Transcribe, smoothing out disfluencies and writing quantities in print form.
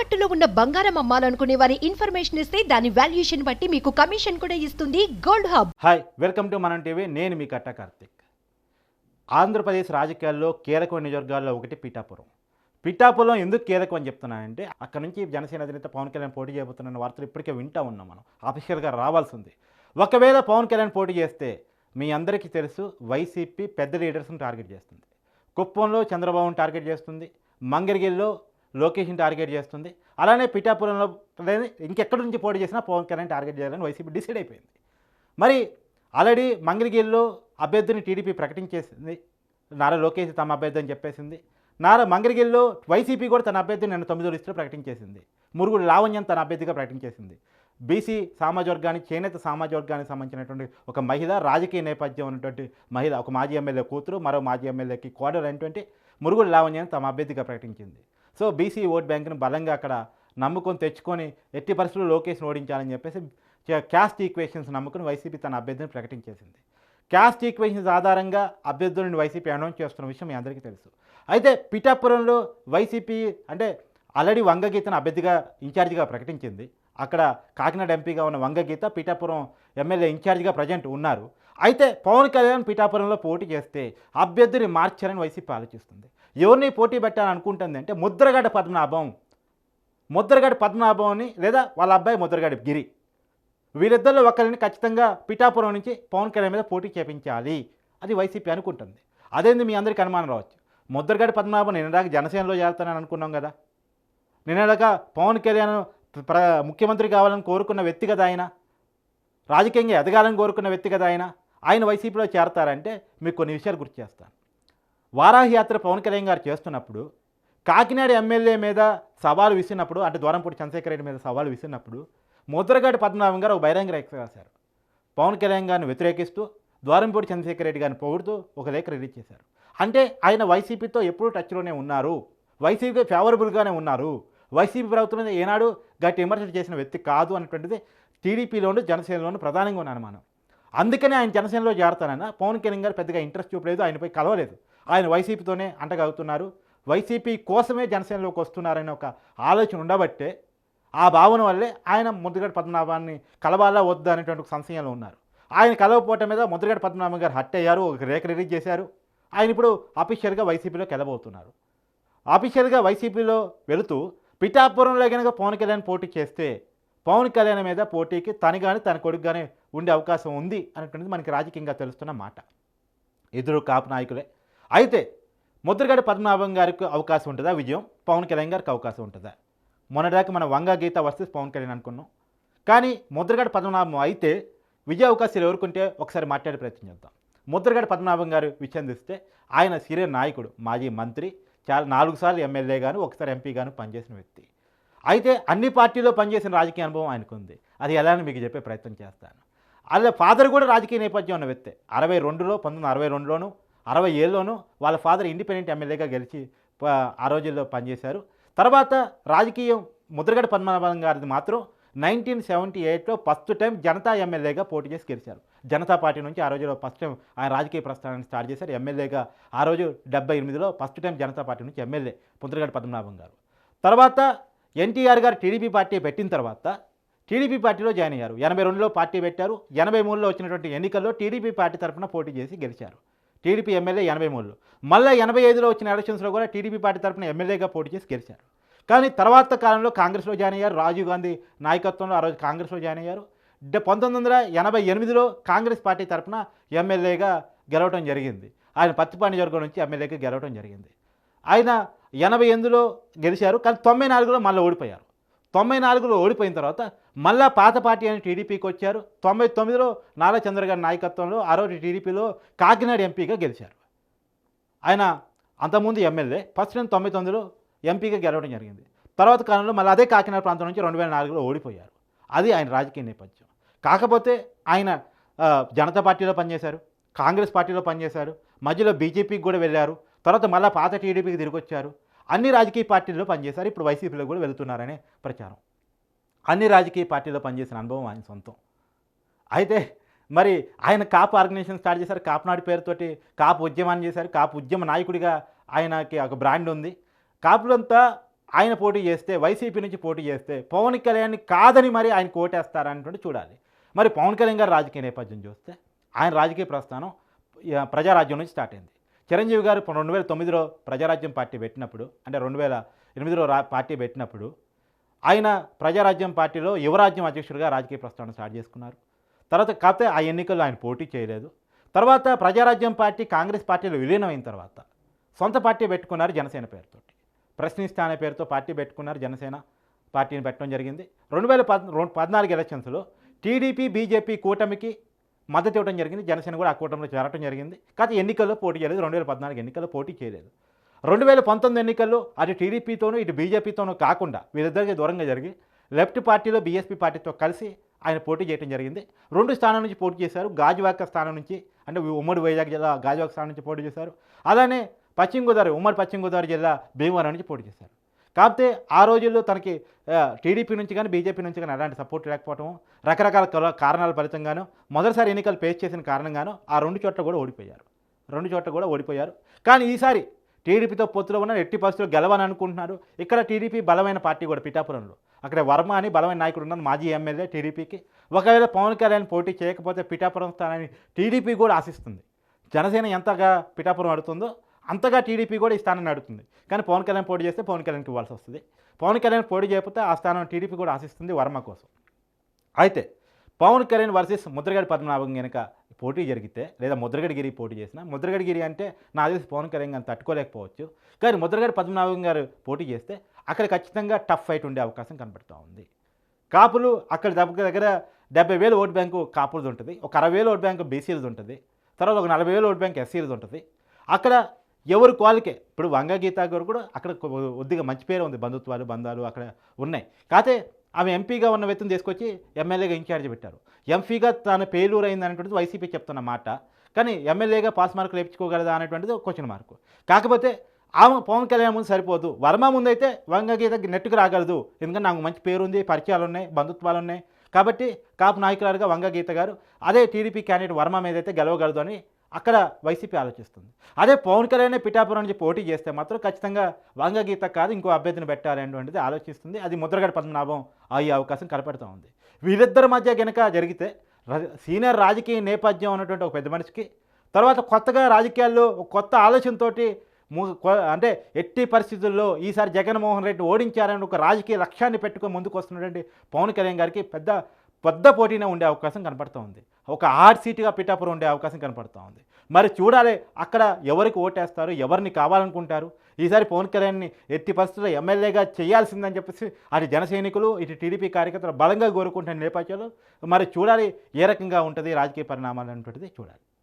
తాకట్టులో ఉన్న బంగారం అమ్మాలనుకునే వారి ఇన్ఫర్మేషన్ ఇస్తే దాని వాల్యుయేషన్ బట్టి మీకు కమిషన్ కూడా ఇస్తుంది gold hub. Hi, welcome to మనం టీవీ. నేను మీ కట్ట కార్తిక్. ఆంధ్రప్రదేశ్ రాజకీయాల్లో కీలకమైన నియోజకవర్గాల్లో ఒకటి పిఠాపురం. పిఠాపురం ఎందుకు కీలకం అని చెప్తున్నానంటే అక్కడ నుంచి జనసేన అధినేత పవన్ కళ్యాణ్ పోటీ చేయబోతున్న వార్తలు ఇప్పటికే వింటూ ఉన్నాం. మనం ఆఫీషియల్గా రావాల్సింది. ఒకవేళ పవన్ కళ్యాణ్ పోటీ చేస్తే మీ అందరికీ తెలుసు వైసీపీ పెద్ద లీడర్స్ని టార్గెట్ చేస్తుంది. కుప్పంలో చంద్రబాబును టార్గెట్ చేస్తుంది, మంగళగిరిలో లోకేష్ని టార్గెట్ చేస్తుంది. అలానే పిఠాపురంలో ఇంకెక్కడి నుంచి పోటీ చేసినా పవన్ కళ్యాణ్ టార్గెట్ చేయాలని వైసీపీ డిసైడ్ అయిపోయింది. మరి ఆల్రెడీ మంగళగిరిలో అభ్యర్థిని టీడీపీ ప్రకటించేసింది. నారా లోకేష్ తమ అభ్యర్థి అని చెప్పేసింది. మంగళగిరిలో వైసీపీ కూడా తన అభ్యర్థిని నిన్న 9వ లిస్టులో ప్రకటించేసింది. మురుగుడు లావణ్యం తన అభ్యర్థిగా ప్రకటించేసింది. బీసీ సామాజిక వర్గానికి, చేనేత సామాజిక వర్గానికి సంబంధించినటువంటి ఒక మహిళ, రాజకీయ నేపథ్యం ఉన్నటువంటి మహిళ, ఒక మాజీ ఎమ్మెల్యే కూతురు, మరో మాజీ ఎమ్మెల్యేకి కోడలు అయినటువంటి మురుగుడు లావణ్యాన్ని తమ అభ్యర్థిగా ప్రకటించింది. సో బీసీ ఓట్ బ్యాంకును బలంగా అక్కడ నమ్ముకొని తెచ్చుకొని ఎట్టి పరిస్థితుల్లో లోకేష్ను ఓడించాలని చెప్పేసి క్యాస్ట్ ఈక్వేషన్స్ నమ్ముకుని వైసీపీ తన అభ్యర్థిని ప్రకటించేసింది. క్యాస్ట్ ఈక్వేషన్స్ ఆధారంగా అభ్యర్థులను వైసీపీ అనౌన్స్ చేస్తున్న విషయం మీ అందరికీ తెలుసు. అయితే పిఠాపురంలో వైసీపీ అంటే ఆల్రెడీ వంగగీతను అభ్యర్థిగా ఇన్ఛార్జిగా ప్రకటించింది. అక్కడ కాకినాడ ఎంపీగా ఉన్న వంగగీత పిఠాపురం ఎమ్మెల్యే ఇన్ఛార్జిగా ప్రజెంట్ ఉన్నారు. అయితే పవన్ కళ్యాణ్ పిఠాపురంలో పోటీ చేస్తే అభ్యర్థిని మార్చాలని వైసీపీ ఆలోచిస్తుంది. ఎవరిని పోటీ పెట్టాలని అనుకుంటుంది అంటే ముద్రగడ పద్మనాభంని లేదా వాళ్ళ అబ్బాయి ముద్రగడ గిరి, వీళ్ళిద్దరిలో ఒకరిని ఖచ్చితంగా పిఠాపురం నుంచి పవన్ కళ్యాణ్ మీద పోటీ చేపించాలి అది వైసీపీ అనుకుంటుంది. అదేంది మీ అందరికీ అనుమానం రావచ్చు. ముద్రగడ పద్మనాభం నిన్నదాకా జనసేనలో చేరుతానని అనుకున్నాం కదా. నిన్నదాకా పవన్ కళ్యాణ్ ముఖ్యమంత్రి కావాలని కోరుకున్న వ్యక్తి కదా ఆయన, రాజకీయంగా ఎదగాలని కోరుకున్న వ్యక్తి కదా ఆయన వైసీపీలో చేరతారంటే మీకు కొన్ని విషయాలు గుర్తు చేస్తాను. వారాహి యాత్ర పవన్ కళ్యాణ్ గారు చేస్తున్నప్పుడు కాకినాడ ఎమ్మెల్యే మీద సవాలు విసిరినప్పుడు, అంటే ద్వారంపూడి చంద్రశేఖర్ రెడ్డి మీద సవాలు విసిరినప్పుడు ముద్రగడ పద్మనాభం గారు ఒక బహిరంగ లేఖ రాశారు. పవన్ కళ్యాణ్ గారిని వ్యతిరేకిస్తూ ద్వారంపూడి చంద్రశేఖర్ రెడ్డి గారిని పొగుడుతూ ఒక లేఖ రిలీజ్ చేశారు. అంటే ఆయన వైసీపీతో ఎప్పుడూ టచ్లోనే ఉన్నారు, వైసీపీకి ఫేవరబుల్గానే ఉన్నారు, వైసీపీ ప్రభుత్వం మీద ఏనాడు గట్టి విమర్శలు చేసిన వ్యక్తి కాదు అన్నటువంటిది టీడీపీలోను జనసేనలోను ప్రధానంగా ఉన్న అనుమానం. అందుకనే ఆయన జనసేనలో చేరతానన్న పవన్ కళ్యాణ్ గారు పెద్దగా ఇంట్రెస్ట్ చూపలేదు, ఆయనపై కలవలేదు. ఆయన వైసీపీతోనే అంటగలుగుతున్నారు, వైసీపీ కోసమే జనసేనలోకి వస్తున్నారనే ఒక ఆలోచన ఉండబట్టే, ఆ భావన వల్లే ఆయన ముద్రగడ పద్మనాభాన్ని కలవాలా వద్దా అనేటువంటి ఒక సంశయంలో ఉన్నారు. ఆయన కలవపోవటం మీద ముద్రగడ పద్మనాభం గారు హట్ అయ్యారు, ఒక రేఖ రిలీజ్ చేశారు. ఆయన ఇప్పుడు అఫీషియల్గా వైసీపీలోకి వెళ్ళబోతున్నారు. అఫీషియల్గా వైసీపీలో వెళుతూ పిఠాపురంలో కనుక పవన్ కళ్యాణ్ పోటీ చేస్తే పవన్ కళ్యాణ్ మీద పోటీకి తను కానీ తన కొడుకు కానీ ఉండే అవకాశం ఉంది అనేటువంటిది మనకి రాజకీయంగా తెలుస్తున్న మాట. ఇద్దరు కాపు నాయకులే. అయితే ముద్రగడ పద్మనాభం గారికి అవకాశం ఉంటుందా విజయం, పవన్ కళ్యాణ్ గారికి అవకాశం ఉంటుందా? మొన్నటిదాకా మనం వంగగీత వర్సెస్ పవన్ కళ్యాణ్ అనుకున్నాం. కానీ ముద్రగడ పద్మనాభం అయితే విజయ అవకాశాలు ఎవరుకుంటే ఒకసారి మాట్లాడే ప్రయత్నం చేద్దాం. ముద్రగడ పద్మనాభం గారు విషయం తెస్తే ఆయన సీనియర్ నాయకుడు, మాజీ మంత్రి, చాలా 4 సార్లు ఎమ్మెల్యే గాను, 1 సారి ఎంపీ గాను పనిచేసిన వ్యక్తి. అయితే అన్ని పార్టీలో పనిచేసిన రాజకీయ అనుభవం ఆయనకు ఉంది. అది ఎలా అని మీకు చెప్పే ప్రయత్నం చేస్తాను. అలా ఫాదర్ కూడా రాజకీయ నేపథ్యం ఉన్న వ్యక్తే. 1962లోను 67లోను వాళ్ళ ఫాదర్ ఇండిపెండెంట్ ఎమ్మెల్యేగా గెలిచి ఆ రోజుల్లో పనిచేశారు. తర్వాత రాజకీయం ముద్రగడ పద్మనాభం గారిది మాత్రం 1978లో ఫస్ట్ టైం జనతా ఎమ్మెల్యేగా పోటీ చేసి గెలిచారు. జనతా పార్టీ నుంచి ఆ రోజులో ఫస్ట్ టైం ఆయన రాజకీయ ప్రస్థానాన్ని స్టార్ట్ చేశారు. ఎమ్మెల్యేగా ఆ రోజు 78లో ఫస్ట్ టైం జనతా పార్టీ నుంచి ఎమ్మెల్యే ముద్రగడ పద్మనాభం గారు. తర్వాత ఎన్టీఆర్ గారు టీడీపీ పార్టీ పెట్టిన తర్వాత టీడీపీ పార్టీలో జాయిన్ అయ్యారు. 82లో పార్టీ పెట్టారు. 83లో వచ్చినటువంటి ఎన్నికల్లో టీడీపీ పార్టీ తరఫున పోటీ చేసి గెలిచారు. టీడీపీ ఎమ్మెల్యే 83లో. మళ్ళీ 85లో వచ్చిన ఎలక్షన్స్లో కూడా టీడీపీ పార్టీ తరఫున ఎమ్మెల్యేగా పోటీ చేసి గెలిచారు. కానీ తర్వాత కాలంలో కాంగ్రెస్లో జాయిన్ అయ్యారు. రాజీవ్ గాంధీ నాయకత్వంలో ఆ రోజు కాంగ్రెస్లో జాయిన్ అయ్యారు. 1988లో కాంగ్రెస్ పార్టీ తరఫున ఎమ్మెల్యేగా గెలవడం జరిగింది. ఆయన పత్తిపాటి నియోజకవర్గం నుంచి ఎమ్మెల్యేగా గెలవడం జరిగింది. ఆయన 88లో గెలిచారు. కానీ 94లో మళ్ళీ ఓడిపోయారు. 94లో ఓడిపోయిన తర్వాత మళ్ళా పాత పార్టీ అని టీడీపీకి వచ్చారు. 99లో నారా చంద్రగారి నాయకత్వంలో ఆ రోజు టీడీపీలో కాకినాడ ఎంపీగా గెలిచారు. ఆయన అంతకుముందు ఎమ్మెల్యే, ఫస్ట్ టైం 99లో ఎంపీగా గెలవడం జరిగింది. తర్వాత కాలంలో మళ్ళీ అదే కాకినాడ ప్రాంతం నుంచి 2004లో ఓడిపోయారు. అది ఆయన రాజకీయ నేపథ్యం. కాకపోతే ఆయన జనతా పార్టీలో పనిచేశారు, కాంగ్రెస్ పార్టీలో పనిచేశారు, మధ్యలో బీజేపీకి కూడా వెళ్ళారు. తర్వాత మళ్ళీ పాత టీడీపీకి తిరిగి వచ్చారు. అన్ని రాజకీయ పార్టీల్లో పనిచేశారు. ఇప్పుడు వైసీపీలో కూడా వెళుతున్నారనే ప్రచారం. అన్ని రాజకీయ పార్టీల్లో పనిచేసిన అనుభవం ఆయన సొంతం. అయితే మరి ఆయన కాపు ఆర్గనైజేషన్ స్టార్ట్ చేశారు. కాపునాడు పేరుతోటి కాపు ఉద్యమాన్ని చేశారు. కాపు ఉద్యమ నాయకుడిగా ఆయనకి ఒక బ్రాండ్ ఉంది. కాపులంతా ఆయన పోటీ చేస్తే, వైసీపీ నుంచి పోటీ చేస్తే పవన్ కళ్యాణ్ని కాదని మరి ఆయన కోటేస్తారనేటువంటి చూడాలి. మరి పవన్ కళ్యాణ్ గారు రాజకీయ నేపథ్యం చూస్తే ఆయన రాజకీయ ప్రస్థానం ప్రజారాజ్యం నుంచి స్టార్ట్ అయింది. చిరంజీవి గారు 2009లో ప్రజారాజ్యం పార్టీ పెట్టినప్పుడు, అంటే 2008లో పార్టీ పెట్టినప్పుడు ఆయన ప్రజారాజ్యం పార్టీలో యువరాజ్యం అధ్యక్షుడిగా రాజకీయ ప్రస్థానం స్టార్ట్ చేసుకున్నారు. తర్వాత కాకపోతే ఆ ఎన్నికల్లో ఆయన పోటీ చేయలేదు. తర్వాత ప్రజారాజ్యం పార్టీ కాంగ్రెస్ పార్టీలో విలీనమైన తర్వాత సొంత పార్టీ పెట్టుకున్నారు జనసేన పేరుతోటి. ప్రశ్నిస్తా అనే పేరుతో పార్టీ పెట్టుకున్నారు, జనసేన పార్టీని పెట్టడం జరిగింది. 2014 ఎలక్షన్స్లో టీడీపీ బీజేపీ కూటమికి మద్దతు ఇవ్వడం జరిగింది. జనసేన కూడా ఆ కూటమిలో చేరటం జరిగింది. కాకపోతే ఎన్నికల్లో పోటీ చేయలేదు. 2014 ఎన్నికల్లో పోటీ చేయలేదు. 2019 ఎన్నికల్లో అటు టీడీపీతోనూ ఇటు బీజేపీతోనూ కాకుండా వీరిద్దరికి దూరంగా జరిగి లెఫ్ట్ పార్టీలో బీఎస్పీ పార్టీతో కలిసి ఆయన పోటీ చేయడం జరిగింది. 2 స్థానం నుంచి పోటీ చేశారు. గాజువాక స్థానం నుంచి, అంటే ఉమ్మడి వైజాగ్ జిల్లా గాజువాక స్థానం నుంచి పోటీ చేశారు. అలానే ఉమ్మడి పశ్చిమ గోదావరి జిల్లా భీమవరం నుంచి పోటీ చేశారు. కాకపోతే ఆ రోజుల్లో తనకి టీడీపీ నుంచి కానీ బీజేపీ నుంచి కానీ అలాంటి సపోర్ట్ లేకపోవడం, రకరకాల కారణాల ఫలితంగాను, మొదటిసారి ఎన్నికలు ఫేస్ చేసిన కారణంగాను ఆ 2 చోట్ల కూడా ఓడిపోయారు. కానీ ఈసారి టీడీపీతో పొత్తులో ఉన్న ఎట్టి పరిస్థితుల్లో గెలవని అనుకుంటున్నారు. ఇక్కడ టీడీపీ బలమైన పార్టీ కూడా పిఠాపురంలో, అక్కడ వర్మ అని బలమైన నాయకుడు ఉన్నారు, మాజీ ఎమ్మెల్యే టీడీపీకి. ఒకవేళ పవన్ కళ్యాణ్ పోటీ చేయకపోతే పిఠాపురం స్థానాన్ని టీడీపీ కూడా ఆశిస్తుంది. జనసేన ఎంతగా పిఠాపురం అడుగుతుందో అంతగా టీడీపీ కూడా ఈ స్థానాన్ని అడుగుతుంది. కానీ పవన్ కళ్యాణ్ పోటీ చేస్తే పవన్ కళ్యాణ్కి ఇవ్వాల్సి వస్తుంది. పవన్ కళ్యాణ్ పోటీ చేయకపోతే ఆ స్థానం టీడీపీ కూడా ఆశిస్తుంది వర్మ కోసం. అయితే పవన్ కళ్యాణ్ వర్సెస్ ముద్రగడ పద్మనాభం కనుక పోటీ జరిగితే, లేదా ముద్రగడ గిరి పోటీ చేసిన, ముద్రగడ గిరి అంటే నా తెలిసి పవన్ కళ్యాణ్ గారిని తట్టుకోలేకపోవచ్చు. కానీ ముద్రగడ పద్మనాభం గారు పోటీ చేస్తే అక్కడ ఖచ్చితంగా టఫ్ ఫైట్ ఉండే అవకాశం కనబడుతూ ఉంది. కాపులు అక్కడ దగ్గర 70,000 ఓటు బ్యాంకు కాపులది ఉంటుంది, ఒక 60,000 ఓటు బ్యాంకు బీసీలది ఉంటుంది, తర్వాత ఒక 40,000 ఓటు బ్యాంక్ ఎస్సీలది ఉంటుంది. అక్కడ ఎవరు క్వాలికే, ఇప్పుడు వంగ గీతా గారు కూడా అక్కడ కొద్దిగా మంచి పేరు ఉంది, బంధాలు అక్కడ ఉన్నాయి. కాకపోతే ఆమె ఎంపీగా ఉన్న వ్యక్తిని తీసుకొచ్చి ఎమ్మెల్యేగా ఇన్ఛార్జ్ పెట్టారు. ఎంపీగా తన పేలూరు అయింది అనేటువంటిది వైసీపీ చెప్తున్న మాట. కానీ ఎమ్మెల్యేగా పాస్ మార్కులు వేయించుకోగలదా అనేటువంటిది క్వశ్చన్ మార్కు. కాకపోతే ఆమె పవన్ కళ్యాణ్ ముందు సరిపోదు, వర్మ ముందు అయితే వంగ గీత నెట్టుకు రాగలదు. ఎందుకంటే నాకు మంచి పేరుంది, పరిచయాలు ఉన్నాయి, బంధుత్వాలు ఉన్నాయి. కాబట్టి కాపు నాయకురాలుగా వంగ గీత గారు అదే టీడీపీ క్యాండిడేట్ వర్మ మీద అయితే గెలవగలదు అని అక్కడ వైసీపీ ఆలోచిస్తుంది. అదే పవన్ కళ్యాణ్ పిఠాపురం నుంచి పోటీ చేస్తే మాత్రం ఖచ్చితంగా వంగ గీత కాదు ఇంకో అభ్యర్థిని పెట్టాలి అనేటువంటిది ఆలోచిస్తుంది. అది ముద్రగడ పద్మనాభం అయ్యే అవకాశం కనపడుతూ ఉంది. వీరిద్దరి మధ్య కనుక జరిగితే సీనియర్ రాజకీయ నేపథ్యం ఉన్నటువంటి ఒక పెద్ద మనిషికి, తర్వాత కొత్తగా రాజకీయాల్లో ఒక కొత్త ఆలోచనతోటి అంటే ఎట్టి పరిస్థితుల్లో ఈసారి జగన్మోహన్ రెడ్డి ఓడించారని ఒక రాజకీయ లక్ష్యాన్ని పెట్టుకొని ముందుకు వస్తున్నటువంటి పవన్ కళ్యాణ్ గారికి పెద్ద పోటీనే ఉండే అవకాశం కనపడుతూ ఉంది. ఒక హార్డ్ సీట్గా పిఠాపురం ఉండే అవకాశం కనపడుతూ ఉంది. మరి చూడాలి అక్కడ ఎవరికి ఓటేస్తారు, ఎవరిని కావాలనుకుంటారు. ఈసారి పవన్ కళ్యాణ్ని ఎట్టి పరిస్థితుల్లో ఎమ్మెల్యేగా చేయాల్సిందని చెప్పేసి అటు జన సైనికులు ఇటు టీడీపీ కార్యకర్తలు బలంగా కోరుకుంటున్న నేపథ్యంలో మరి చూడాలి ఏ రకంగా ఉంటుంది రాజకీయ పరిణామాలు అనేటువంటిది చూడాలి.